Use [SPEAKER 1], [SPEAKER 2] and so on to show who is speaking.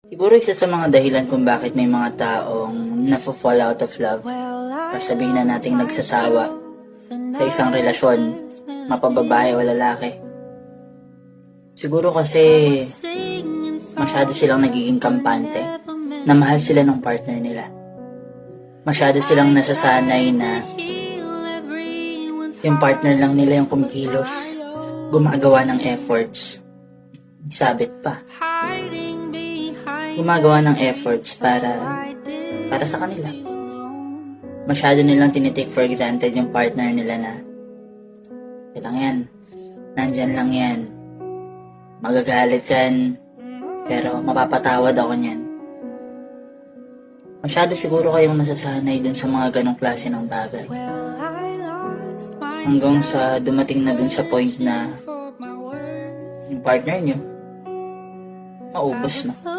[SPEAKER 1] Siguro isa sa mga dahilan kung bakit may mga taong nafo-fall out of love or sabihin na nating nagsasawa sa isang relasyon, mapababae o lalaki. Siguro kasi masyado silang nagiging kampante na mahal sila ng partner nila. Masyado silang nasasanay na yung partner lang nila yung kumikilos, gumagawa ng efforts, sabit pa. Gumagawa ng efforts para sa kanila. Masyado nilang tinitake for granted yung partner nila na okay lang yan, nandyan lang yan, magagalit yan, pero mapapatawad ako niyan. Masyado siguro kayong nasasanay dun sa mga ganong klase ng bagay. Hanggang sa dumating na dun sa point na yung partner nyo, maubos na.